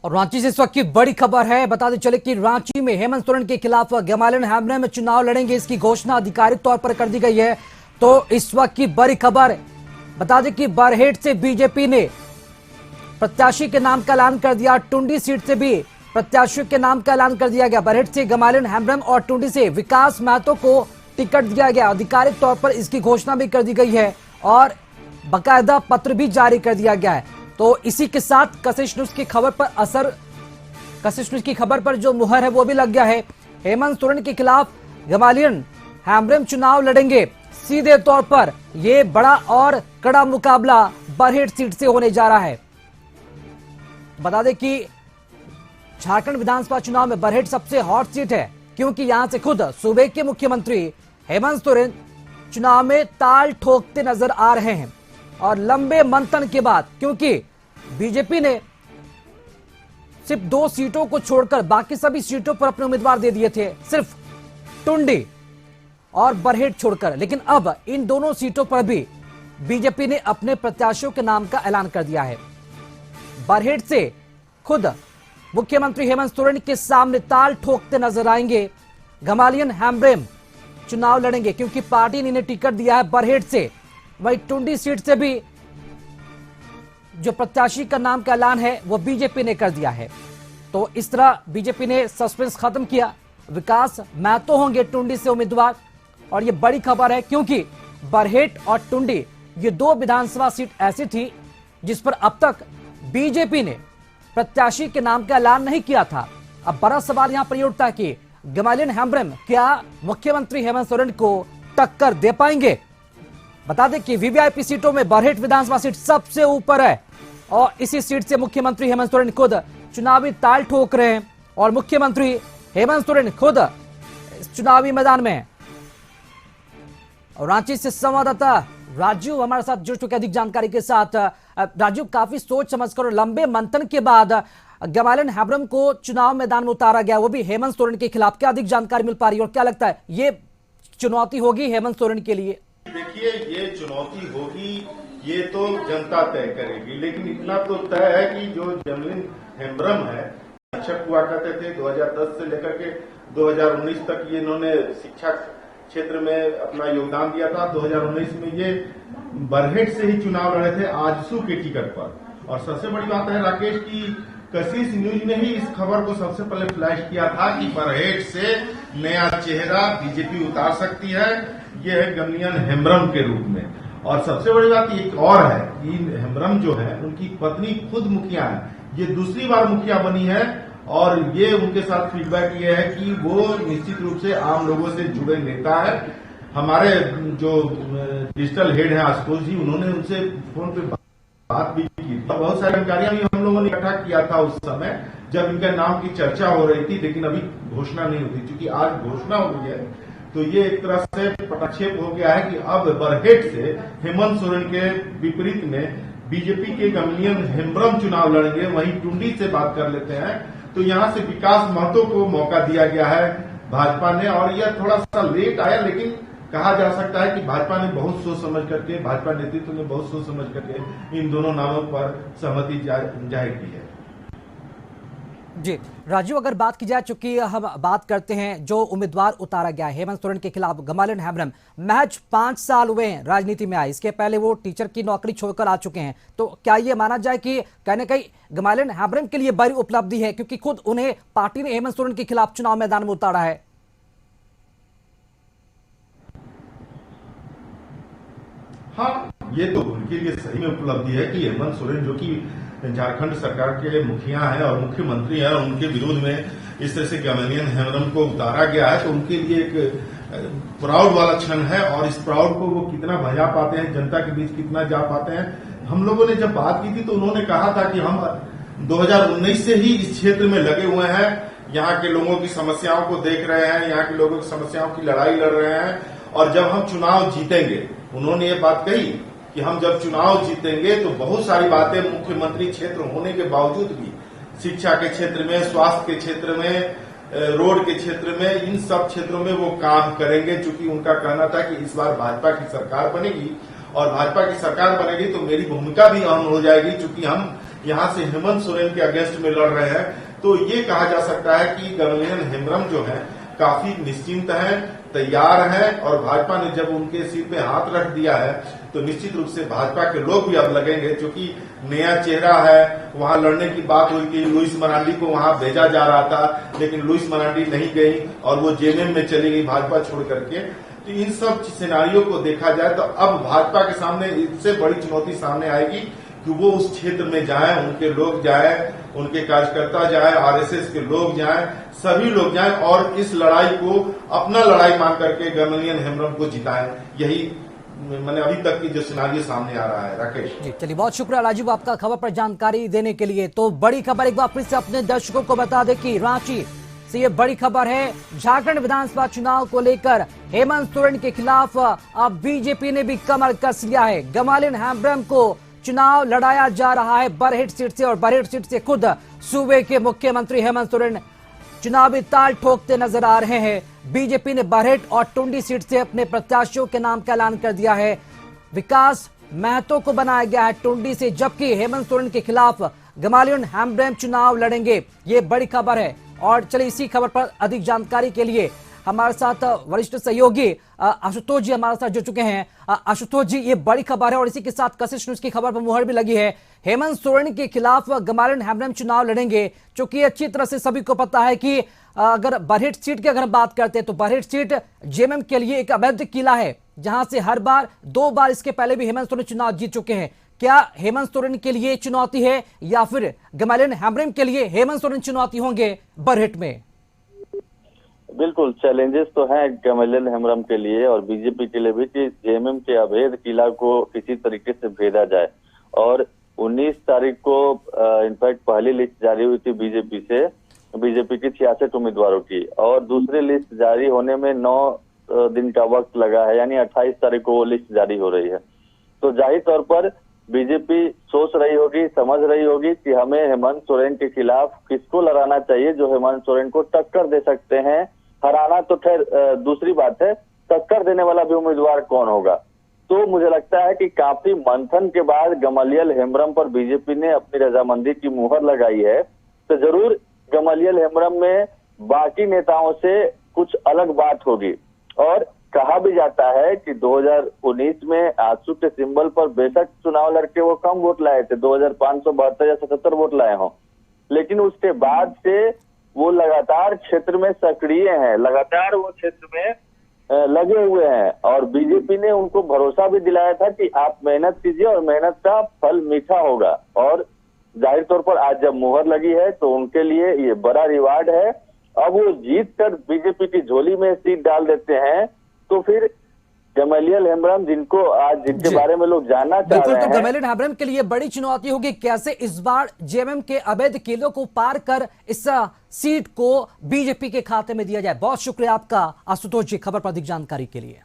और रांची से इस वक्त की बड़ी खबर है। बता दें चले कि रांची में हेमंत सोरेन के खिलाफ गमालिन हैम्ब्रम में चुनाव लड़ेंगे, इसकी घोषणा आधिकारिक तौर पर कर दी गई है। तो इस वक्त की बड़ी खबर, बता दें कि बरहेट से बीजेपी ने प्रत्याशी के नाम का ऐलान कर दिया। टुंडी सीट से भी प्रत्याशियों के नाम का ऐलान कर दिया गया। बरहेट से गमालिन हैम्ब्रम और टुंडी से विकास महतो को टिकट दिया गया। आधिकारिक तौर पर इसकी घोषणा भी कर दी गई है और बाकायदा पत्र भी जारी कर दिया गया है। तो इसी के साथ कशिश न्यूज की खबर पर असर, कशिश न्यूज की खबर पर जो मुहर है वो भी लग गया है। हेमंत सोरेन के खिलाफ गमालिन हैम्ब्रम चुनाव लड़ेंगे। सीधे तौर पर यह बड़ा और कड़ा मुकाबला बरहेट सीट से होने जा रहा है। बता दें कि झारखंड विधानसभा चुनाव में बरहेट सबसे हॉट सीट है, क्योंकि यहां से खुद सूबे के मुख्यमंत्री हेमंत सोरेन चुनाव में ताल ठोकते नजर आ रहे हैं। और लंबे मंथन के बाद, क्योंकि बीजेपी ने सिर्फ 2 सीटों को छोड़कर बाकी सभी सीटों पर अपने उम्मीदवार दे दिए थे, सिर्फ टुंडी और बरहेट छोड़कर, लेकिन अब इन दोनों सीटों पर भी बीजेपी ने अपने प्रत्याशियों के नाम का ऐलान कर दिया है। बरहेट से खुद मुख्यमंत्री हेमंत सोरेन के सामने ताल ठोकते नजर आएंगे। गमालिन हैम्ब्रम चुनाव लड़ेंगे क्योंकि पार्टी ने इन्हें टिकट दिया है बरहेट से। वही टुंडी सीट से भी जो प्रत्याशी का नाम का ऐलान है वो बीजेपी ने कर दिया है। तो इस तरह बीजेपी ने सस्पेंस खत्म किया। विकास महतो होंगे टुंडी से उम्मीदवार। और ये बड़ी खबर है क्योंकि बरहेट और टुंडी ये 2 विधानसभा सीट ऐसी थी जिस पर अब तक बीजेपी ने प्रत्याशी के नाम का ऐलान नहीं किया था। अब बड़ा सवाल यहां पर यह उठता है कि गमालिन हैम्ब्रम क्या मुख्यमंत्री हेमंत सोरेन को टक्कर दे पाएंगे। बता दें कि वीवीआईपी सीटों में बरहेट विधानसभा सीट सबसे ऊपर है और इसी सीट से मुख्यमंत्री हेमंत सोरेन खुद चुनावी ताल ठोक रहे हैं और मुख्यमंत्री हेमंत सोरेन खुद चुनावी मैदान में हैं। और रांची से संवाददाता राजू हमारे साथ जुड़ चुके अधिक जानकारी के साथ। राजू, काफी सोच समझकर और लंबे मंथन के बाद गमालिन हैम्ब्रम को चुनाव मैदान में उतारा गया, वो भी हेमंत सोरेन के खिलाफ। क्या अधिक जानकारी मिल पा रही है और क्या लगता है ये चुनौती होगी हेमंत सोरेन के लिए? देखिए, ये चुनौती होगी ये तो जनता तय करेगी, लेकिन इतना तो तय है कि जो गमालिन हैम्ब्रम है, शिक्षक हुआ करते थे 2010 से लेकर के 2019 तक ये इन्होंने शिक्षा क्षेत्र में अपना योगदान दिया था। 2019 में ये बरहेट से ही चुनाव लड़े थे आजसू के टिकट पर। और सबसे बड़ी बात है राकेश की कशिश न्यूज ने ही इस खबर को सबसे पहले फ्लैश किया था कि बरहेट से नया चेहरा बीजेपी उतार सकती है, ये है गमालिन हैम्ब्रम के रूप में। और सबसे बड़ी बात एक और है कि हैम्ब्रम जो है उनकी पत्नी खुद मुखिया है, ये दूसरी बार मुखिया बनी है। और ये उनके साथ फीडबैक ये है कि वो निश्चित रूप से आम लोगों से जुड़े नेता है। हमारे जो डिजिटल हेड है आशुतोष जी, उन्होंने उनसे फोन पे बात भी की थी। बहुत सारी जानकारियां भी हम लोगों ने इकट्ठा किया था उस समय जब इनके नाम की चर्चा हो रही थी, लेकिन अभी घोषणा नहीं हुई। चूंकि आज घोषणा हो गई है तो ये एक तरह से पटाक्षेप हो गया है कि अब बरहेट से हेमंत सोरेन के विपरीत में बीजेपी के गमालिन हैम्ब्रम चुनाव लड़ेंगे। वहीं टुंडी से बात कर लेते हैं तो यहां से विकास महतो को मौका दिया गया है भाजपा ने। और यह थोड़ा सा लेट आया, लेकिन कहा जा सकता है कि भाजपा ने बहुत सोच समझ करके, भाजपा नेतृत्व ने बहुत सोच समझ करके इन दोनों नामों पर सहमति जाहिर की है। जी राजू, अगर बात की जाए, चूंकि हम बात करते हैं जो उम्मीदवार उतारा गया है हेमंत सोरेन के खिलाफ गमालिन हैम्ब्रम, महज 5 साल हुए हैं राजनीति में आए, इसके पहले वो टीचर की नौकरी छोड़कर आ चुके हैं। तो क्या ये माना जाए कि कहीं ना कहीं गमालिन हैम्ब्रम के लिए बड़ी उपलब्धि है क्योंकि खुद उन्हें पार्टी ने हेमंत सोरेन के खिलाफ चुनाव मैदान में उतारा है? हाँ, ये तो उनके लिए सही में उपलब्धि है कि हेमंत सोरेन जो कि झारखंड सरकार के मुखिया हैं और मुख्यमंत्री हैं, उनके विरोध में इस तरह से गमालिन हैम्ब्रम को उतारा गया है, तो उनके लिए एक प्राउड वाला क्षण है। और इस प्राउड को वो कितना भजा पाते हैं, जनता के बीच कितना जा पाते हैं। हम लोगों ने जब बात की थी तो उन्होंने कहा था कि हम 2019 से ही इस क्षेत्र में लगे हुए हैं, यहाँ के लोगों की समस्याओं को देख रहे हैं, यहाँ के लोगों की समस्याओं की लड़ाई लड़ रहे हैं। और जब हम चुनाव जीतेंगे, उन्होंने ये बात कही कि हम जब चुनाव जीतेंगे तो बहुत सारी बातें मुख्यमंत्री क्षेत्र होने के बावजूद भी शिक्षा के क्षेत्र में, स्वास्थ्य के क्षेत्र में, रोड के क्षेत्र में, इन सब क्षेत्रों में वो काम करेंगे। चूंकि उनका कहना था कि इस बार भाजपा की सरकार बनेगी और भाजपा की सरकार बनेगी तो मेरी भूमिका भी अहम हो जाएगी, चूंकि हम यहाँ से हेमंत सोरेन के अगेंस्ट में लड़ रहे हैं, तो ये कहा जा सकता है कि गमलियन हेम्ब्रम जो है काफी निश्चिंत हैं, तैयार हैं, और भाजपा ने जब उनके सिर पे हाथ रख दिया है तो निश्चित रूप से भाजपा के लोग भी अब लगेंगे, क्योंकि नया चेहरा है। वहां लड़ने की बात हुई कि लुइस मरांडी को वहां भेजा जा रहा था, लेकिन लुइस मरांडी नहीं गई और वो जेएमएम में चली गई भाजपा छोड़ करके। तो इन सब सिनेरियो को देखा जाए तो अब भाजपा के सामने इससे बड़ी चुनौती सामने आएगी कि वो उस क्षेत्र में जाएं, उनके लोग जाएं, उनके कार्यकर्ता जाएं, आरएसएस के लोग जाएं, सभी लोग जाएं और इस लड़ाई को अपना लड़ाई मान करके गमलियन हेम्ब्रम को जिताएं। यही मैंने अभी तक की जो सिनारियो सामने आ रहा है। राकेश जी चलिए, बहुत शुक्रिया राजीव आपका खबर पर जानकारी देने के लिए। तो बड़ी खबर एक बार फिर से अपने दर्शकों को बता दें कि रांची से ये बड़ी खबर है, झारखंड विधानसभा चुनाव को लेकर हेमंत सोरेन के खिलाफ अब बीजेपी ने भी कमर कस लिया है। गमालिन हेम्ब्रम को चुनाव लड़ाया जा रहा है बरहेट सीट से, और बरहेट सीट से खुद सूबे के मुख्यमंत्री हेमंत सोरेन चुनावी ताल ठोकते नजर आ रहे हैं। बीजेपी ने बरहेट और टुंडी सीट से अपने प्रत्याशियों के नाम का ऐलान कर दिया है। विकास महतो को बनाया गया है टुंडी से, जबकि हेमंत सोरेन के खिलाफ गमालियन हेम्ब्रम चुनाव लड़ेंगे। ये बड़ी खबर है। और चलिए इसी खबर पर अधिक जानकारी के लिए हमारे साथ वरिष्ठ सहयोगी आशुतोष जी हमारे साथ जुड़ चुके हैं। आशुतोष जी, ये बड़ी खबर है और इसी के साथ कशिश न्यूज की खबर पर मुहर भी लगी है। हेमंत सोरेन के खिलाफ गमालियन हेम्ब्रम चुनाव लड़ेंगे, क्योंकि अच्छी तरह से सभी को पता है कि अगर बरहेट सीट की अगर हम बात करते हैं तो बरहेट सीट जेएमएम के लिए एक अवैध किला है, जहां से हर बार 2 बार इसके पहले भी हेमंत सोरेन चुनाव जीत चुके हैं। क्या हेमंत सोरेन के लिए चुनौती है या फिर गमालियन हेम्ब्रम के लिए हेमंत सोरेन चुनौती होंगे बरहेट में? बिल्कुल, चैलेंजेस तो हैं गमालियन हेम्ब्रम के लिए और बीजेपी के लिए भी कि जेएमएम के अवैध किला को किसी तरीके से भेदा जाए। और 19 तारीख को इनफैक्ट पहली लिस्ट जारी हुई थी बीजेपी से, बीजेपी की 66 उम्मीदवारों की, और दूसरी लिस्ट जारी होने में 9 दिन का वक्त लगा है, यानी 28 तारीख को वो लिस्ट जारी हो रही है। तो जाहिर तौर पर बीजेपी सोच रही होगी, समझ रही होगी कि हमें हेमंत सोरेन के खिलाफ किसको लड़ाना चाहिए जो हेमंत सोरेन को टक्कर दे सकते हैं। हराना तो खैर दूसरी बात है, टक्कर देने वाला भी उम्मीदवार कौन होगा। तो मुझे लगता है कि काफी मंथन के बाद गमालियन हेम्ब्रम पर बीजेपी ने अपनी रजामंदी की मुहर लगाई है। तो जरूर गमालियन हेम्ब्रम में बाकी नेताओं से कुछ अलग बात होगी। और कहा भी जाता है कि 2019 में आंसू के सिंबल पर बेशक चुनाव लड़के वो कम वोट लाए थे, 2572 या 77 वोट लाए हों, लेकिन उसके बाद से वो लगातार क्षेत्र में सक्रिय हैं, लगातार वो क्षेत्र में लगे हुए हैं। और बीजेपी ने उनको भरोसा भी दिलाया था कि आप मेहनत कीजिए और मेहनत का फल मीठा होगा। और जाहिर तौर पर आज जब मुहर लगी है तो उनके लिए ये बड़ा रिवार्ड है। अब वो जीत कर बीजेपी की झोली में सीट डाल देते हैं तो फिर गमालियन हेम्ब्रम जिनके बारे में लोग जानना चाह रहे हैं, तो गमालियन हेम्ब्रम के लिए बड़ी चुनौती होगी कैसे इस बार जेएमएम के अवैध किलों को पार कर इस सीट को बीजेपी के खाते में दिया जाए। बहुत शुक्रिया आपका आशुतोष जी खबर पर अधिक जानकारी के लिए।